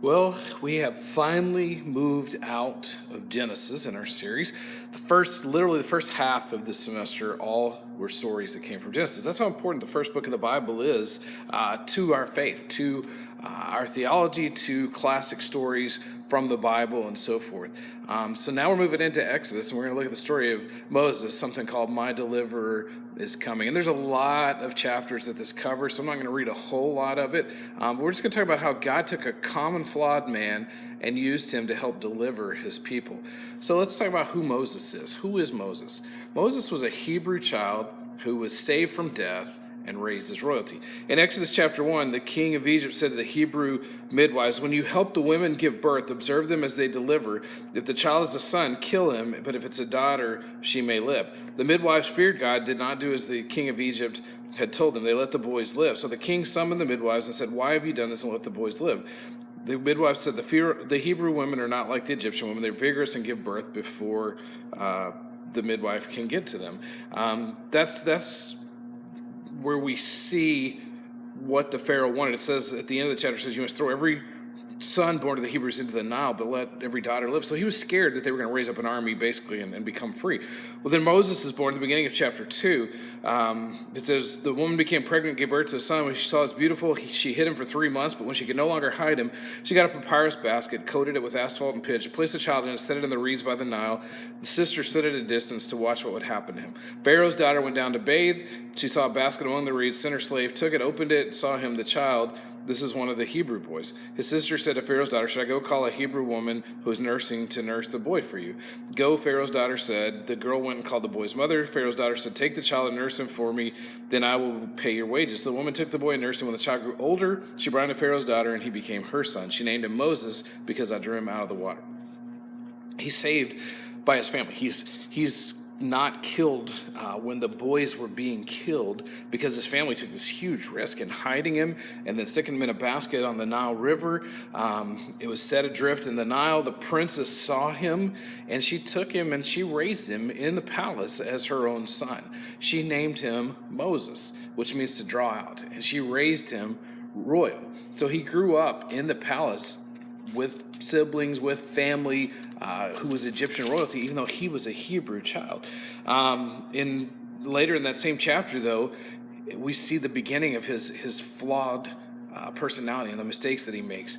Well, we have finally moved out of Genesis in our series. Literally the first half of this semester, all were stories that came from Genesis. That's how important the first book of the Bible is to our faith, to our theology, to classic stories from the Bible and so forth. So now we're moving into Exodus, and we're going to look at the story of Moses, something called My Deliverer is Coming. And there's a lot of chapters that this covers, so I'm not going to read a whole lot of it. But we're just going to talk about how God took a common, flawed man and used him to help deliver his people. So let's talk about who Moses is. Who is Moses? Moses was a Hebrew child who was saved from death and raised as royalty. In Exodus chapter 1, the king of Egypt said to the Hebrew midwives, "When you help the women give birth, observe them as they deliver. If the child is a son, kill him, but if it's a daughter, she may live." The midwives feared God, did not do as the king of Egypt had told them. They let the boys live. So the king summoned the midwives and said, "Why have you done this and let the boys live?" The midwives said, "The Hebrew women are not like the Egyptian women. They're vigorous and give birth before the midwife can get to them." That's where we see what the Pharaoh wanted. It says at the end of the chapter, it says, "You must throw every son born to the Hebrews into the Nile, but let every daughter live." So he was scared that they were going to raise up an army, basically, and become free. Well, then Moses is born at the beginning of chapter 2. It says, "The woman became pregnant, gave birth to a son. When she saw he was beautiful, she hid him for 3 months, but when she could no longer hide him, she got a papyrus basket, coated it with asphalt and pitch, placed the child in it, set it in the reeds by the Nile. The sister stood at a distance to watch what would happen to him. Pharaoh's daughter went down to bathe. She saw a basket among the reeds, sent her slave, took it, opened it, saw him, the child. This is one of the Hebrew boys. His sister said to Pharaoh's daughter, 'Should I go call a Hebrew woman who is nursing to nurse the boy for you?' 'Go,' Pharaoh's daughter said. The girl went and called the boy's mother. Pharaoh's daughter said, 'Take the child and nurse him for me, then I will pay your wages.' The woman took the boy and nursed him. When the child grew older, she brought him to Pharaoh's daughter, and he became her son. She named him Moses because I drew him out of the water." He's saved by his family. He's not killed when the boys were being killed because his family took this huge risk in hiding him and then sticking him in a basket on the Nile River. It was set adrift in the Nile. The princess saw him, and she took him and she raised him in the palace as her own son. She named him Moses, which means to draw out, and she raised him royal. So he grew up in the palace with siblings, with family, who was Egyptian royalty, even though he was a Hebrew child. Later in that same chapter, though, we see the beginning of his flawed personality and the mistakes that he makes.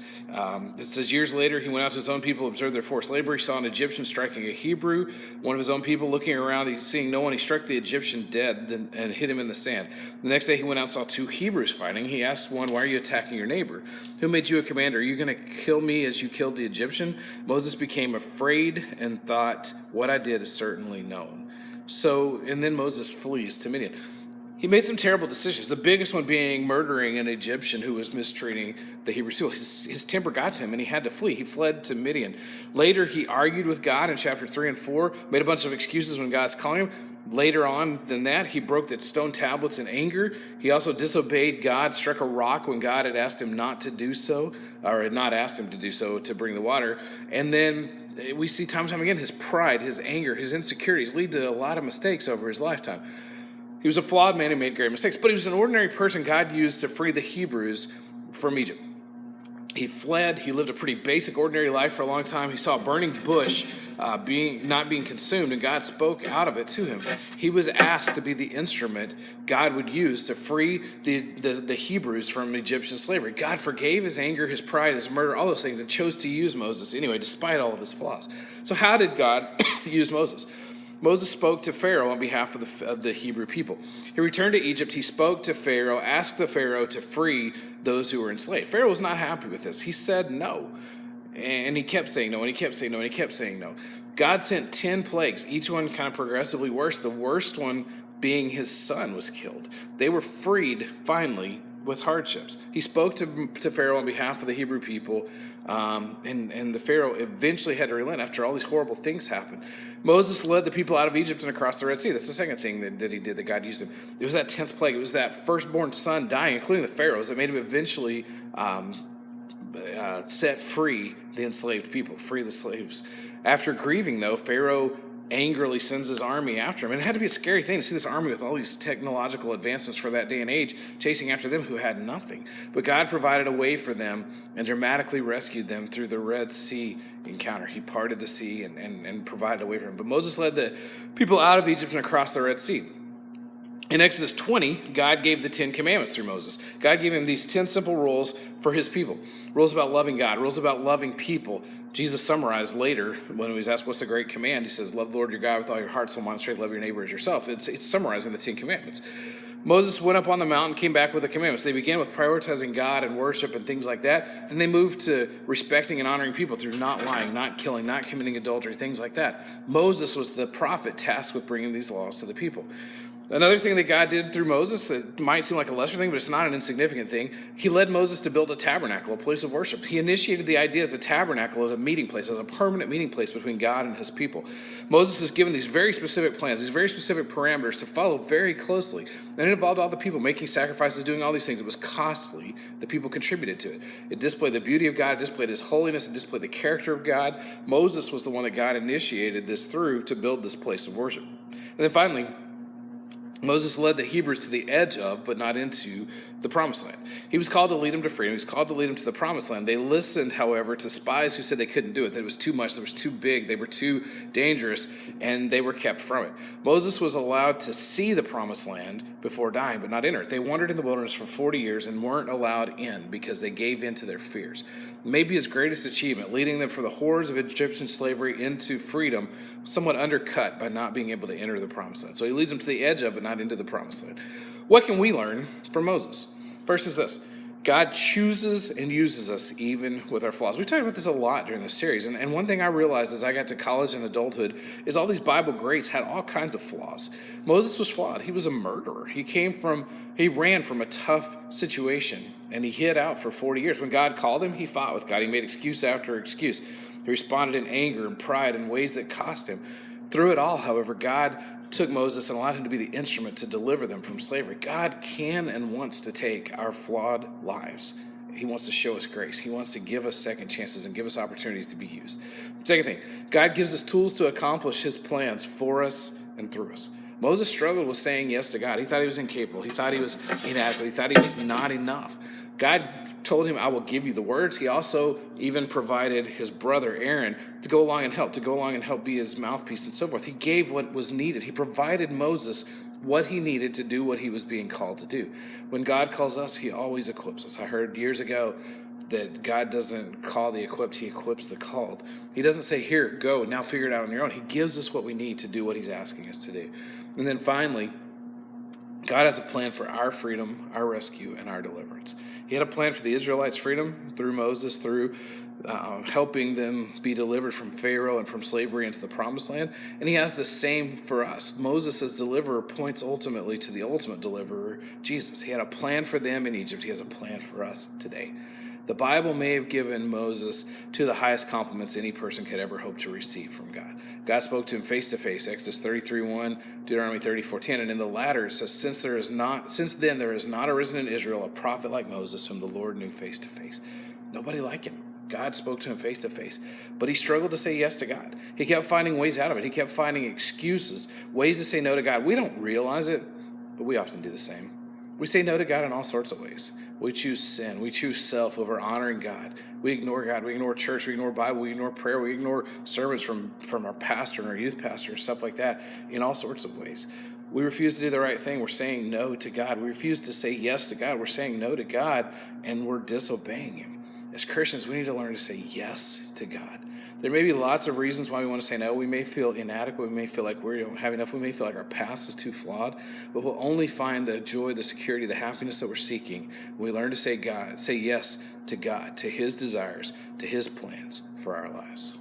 It says, "Years later, he went out to his own people, observed their forced labor. He saw an Egyptian striking a Hebrew. One of his own people, looking around, seeing no one, he struck the Egyptian dead and hid him in the sand. The next day he went out and saw 2 Hebrews fighting. He asked one, 'Why are you attacking your neighbor? Who made you a commander? Are you going to kill me as you killed the Egyptian?' Moses became afraid and thought, 'What I did is certainly known.'" And then Moses flees to Midian. He made some terrible decisions, the biggest one being murdering an Egyptian who was mistreating the Hebrew people. His temper got to him, and he had to flee. He fled to Midian. Later, he argued with God in chapter 3 and 4, made a bunch of excuses when God's calling him. Later on than that, he broke the stone tablets in anger. He also disobeyed God, struck a rock when God had asked him not to do so, or had not asked him to do so, to bring the water. And then we see time and time again his pride, his anger, his insecurities lead to a lot of mistakes over his lifetime. He was a flawed man who made great mistakes, but he was an ordinary person God used to free the Hebrews from Egypt. He fled. He lived a pretty basic, ordinary life for a long time. He saw a burning bush not being consumed, and God spoke out of it to him. He was asked to be the instrument God would use to free the Hebrews from Egyptian slavery. God forgave his anger, his pride, his murder, all those things, and chose to use Moses anyway, despite all of his flaws. So how did God use Moses? Moses spoke to Pharaoh on behalf of the Hebrew people. He returned to Egypt. He spoke to Pharaoh, asked the Pharaoh to free those who were enslaved. Pharaoh was not happy with this. He said no. And he kept saying no, and he kept saying no, and he kept saying no. God sent 10 plagues, each one kind of progressively worse. The worst one being his son was killed. They were freed, finally, with hardships. He spoke to Pharaoh on behalf of the Hebrew people, and the Pharaoh eventually had to relent after all these horrible things happened. Moses led the people out of Egypt and across the Red Sea. That's the second thing that he did, that God used him. It was that 10th plague. It was that firstborn son dying, including the Pharaohs, that made him eventually set free the enslaved people, free the slaves. After grieving, though, Pharaoh angrily sends his army after him. And it had to be a scary thing to see this army with all these technological advancements for that day and age chasing after them who had nothing. But God provided a way for them and dramatically rescued them through the Red Sea encounter. He parted the sea and provided a way for them. But Moses led the people out of Egypt and across the Red Sea. In Exodus 20, God gave the 10 commandments through Moses. God gave him these 10 simple rules for his people. Rules about loving God, rules about loving people. Jesus summarized later when he was asked, what's the great command? He says, love the Lord your God with all your heart, soul, mind, strength, love your neighbor as yourself. It's summarizing the 10 commandments. Moses went up on the mountain, came back with the commandments. They began with prioritizing God and worship and things like that. Then they moved to respecting and honoring people through not lying, not killing, not committing adultery, things like that. Moses was the prophet tasked with bringing these laws to the people. Another thing that God did through Moses that might seem like a lesser thing, but it's not an insignificant thing, he led Moses to build a tabernacle, a place of worship. He initiated the idea as a tabernacle, as a meeting place, as a permanent meeting place between God and his people. Moses is given these very specific plans, these very specific parameters to follow very closely. And it involved all the people making sacrifices, doing all these things. It was costly. The people contributed to it. It displayed the beauty of God, it displayed his holiness, it displayed the character of God. Moses was the one that God initiated this through to build this place of worship. And then finally, Moses led the Hebrews to the edge of, but not into, the promised land. He was called to lead them to freedom. He was called to lead them to the promised land. They listened, however, to spies who said they couldn't do it, that it was too much, that it was too big, they were too dangerous, and they were kept from it. Moses was allowed to see the promised land before dying, but not enter it. They wandered in the wilderness for 40 years and weren't allowed in because they gave in to their fears. Maybe his greatest achievement, leading them from the horrors of Egyptian slavery into freedom, somewhat undercut by not being able to enter the promised land. So he leads them to the edge of, but not into the promised land. What can we learn from Moses? First is this: God chooses and uses us even with our flaws. We've talked about this a lot during this series, and one thing I realized as I got to college and adulthood is all these Bible greats had all kinds of flaws. Moses was flawed. He was a murderer. He ran from a tough situation, and he hid out for 40 years. When God called him, he fought with God. He made excuse after excuse. He responded in anger and pride in ways that cost him. Through it all, however, God took Moses and allowed him to be the instrument to deliver them from slavery. God can and wants to take our flawed lives. He wants to show us grace. He wants to give us second chances and give us opportunities to be used. Second thing, God gives us tools to accomplish his plans for us and through us. Moses struggled with saying yes to God. He thought he was incapable. He thought he was inadequate. He thought he was not enough. God told him, I will give you the words. He also even provided his brother Aaron to go along and help be his mouthpiece and so forth. He gave what was needed. He provided Moses what he needed to do what he was being called to do. When God calls us, he always equips us. I heard years ago that God doesn't call the equipped, he equips the called. He doesn't say, here, go, now figure it out on your own. He gives us what we need to do what he's asking us to do. And then finally, God has a plan for our freedom, our rescue, and our deliverance. He had a plan for the Israelites' freedom through Moses, through helping them be delivered from Pharaoh and from slavery into the promised land. And he has the same for us. Moses as deliverer points ultimately to the ultimate deliverer, Jesus. He had a plan for them in Egypt. He has a plan for us today. The Bible may have given Moses to the highest compliments any person could ever hope to receive from God. God spoke to him face to face, Exodus 33:1, Deuteronomy 34:10, and in the latter it says, Since then there has not arisen in Israel a prophet like Moses, whom the Lord knew face to face. Nobody like him. God spoke to him face to face, but he struggled to say yes to God. He kept finding ways out of it. He kept finding excuses, ways to say no to God. We don't realize it, but we often do the same. We say no to God in all sorts of ways. We choose sin. We choose self over honoring God. We ignore God. We ignore church. We ignore Bible. We ignore prayer. We ignore sermons from our pastor and our youth pastor and stuff like that in all sorts of ways. We refuse to do the right thing. We're saying no to God. We refuse to say yes to God. We're saying no to God, and we're disobeying him. As Christians, we need to learn to say yes to God. There may be lots of reasons why we want to say no. We may feel inadequate. We may feel like we don't have enough. We may feel like our past is too flawed. But we'll only find the joy, the security, the happiness that we're seeking when we learn to say yes to God, to his desires, to his plans for our lives.